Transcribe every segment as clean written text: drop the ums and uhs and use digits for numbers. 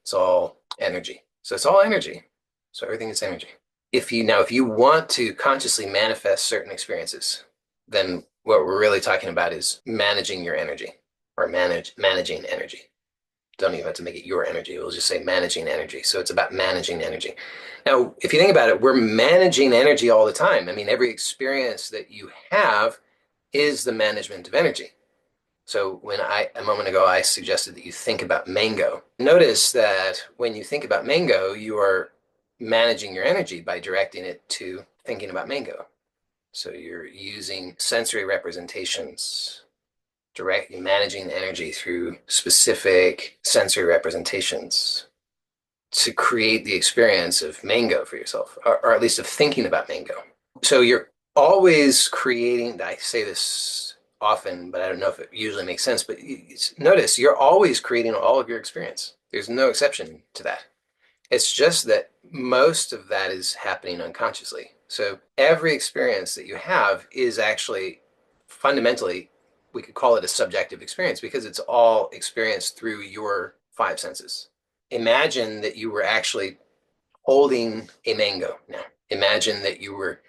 It's all energy. So it's all energy. So everything is energy. If you want to consciously manifest certain experiences, then what we're really talking about is managing your energy or managing energy. Don't even have to make it your energy. We'll just say managing energy. So it's about managing energy. Now, if you think about it, we're managing energy all the time. I mean, every experience that you have is the management of energy. So a moment ago, I suggested that you think about mango. Notice that when you think about mango, you are managing your energy by directing it to thinking about mango. So you're using sensory representations, managing energy through specific sensory representations to create the experience of mango for yourself, or at least of thinking about mango. So you're always creating, I say this often, but I don't know if it usually makes sense, but notice you're always creating all of your experience. There's no exception to that. It's just that most of that is happening unconsciously. So every experience that you have is actually fundamentally, we could call it a subjective experience because it's all experienced through your five senses. Imagine that you were actually holding a mango now. Imagine that you were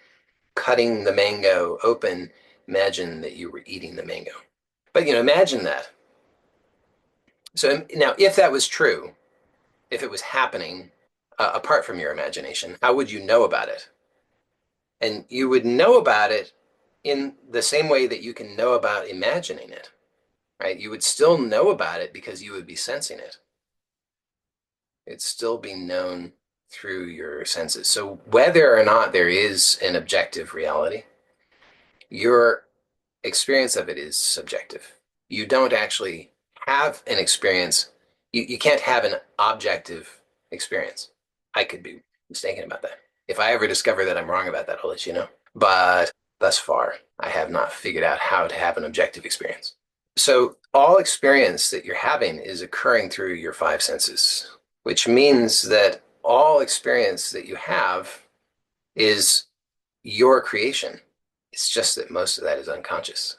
cutting the mango open. Imagine that you were eating the mango. But imagine that. So now, if that was true, if it was happening apart from your imagination, how would you know about it? And you would know about it in the same way that you can know about imagining it, right? You would still know about it because you would be sensing it. It's still being known through your senses. So whether or not there is an objective reality, your experience of it is subjective. You don't actually have an experience. You can't have an objective experience. I could be mistaken about that. If I ever discover that I'm wrong about that, I'll let you know. But thus far, I have not figured out how to have an objective experience. So all experience that you're having is occurring through your five senses, which means that all experience that you have is your creation. It's just that most of that is unconscious.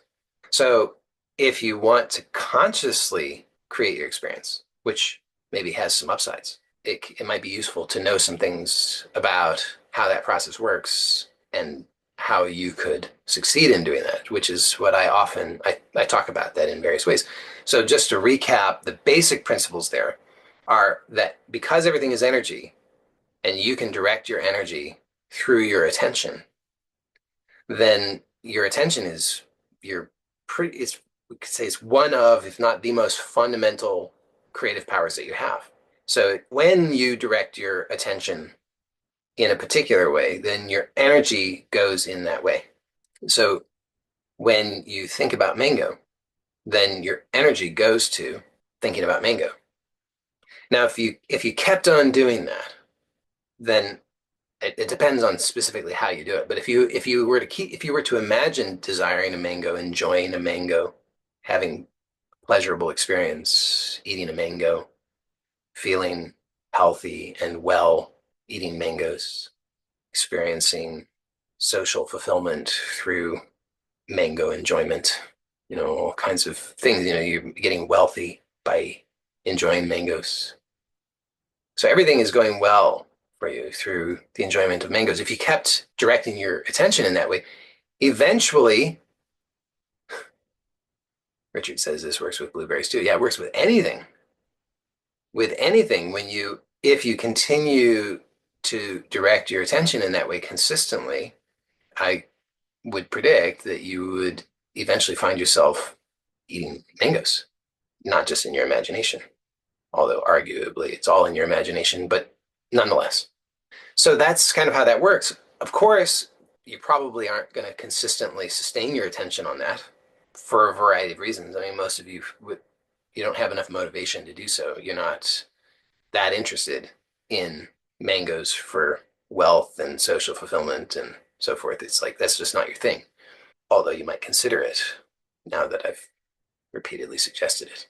So if you want to consciously create your experience, which maybe has some upsides, it might be useful to know some things about how that process works and how you could succeed in doing that, which is what I talk about that in various ways. So just to recap, the basic principles there are that because everything is energy and you can direct your energy through your attention, then your attention is we could say it's one of, if not the most fundamental creative powers that you have. So when you direct your attention in a particular way, then your energy goes in that way. So when you think about mango, then your energy goes to thinking about mango. Now, if you kept on doing that, then it depends on specifically how you do it. But if you were to imagine desiring a mango, enjoying a mango, having pleasurable experience, eating a mango, feeling healthy and well, eating mangoes, experiencing social fulfillment through mango enjoyment, all kinds of things, you're getting wealthy by enjoying mangoes. So everything is going well for you through the enjoyment of mangoes. If you kept directing your attention in that way, eventually, Richard says this works with blueberries too. Yeah, it works with anything. With anything, if you continue to direct your attention in that way consistently, I would predict that you would eventually find yourself eating mangoes, not just in your imagination, although arguably it's all in your imagination, but nonetheless. So that's kind of how that works. Of course, you probably aren't going to consistently sustain your attention on that for a variety of reasons. I mean, most of you don't have enough motivation to do so. You're not that interested in mangoes for wealth and social fulfillment and so forth. It's like that's just not your thing. Although you might consider it now that I've repeatedly suggested it.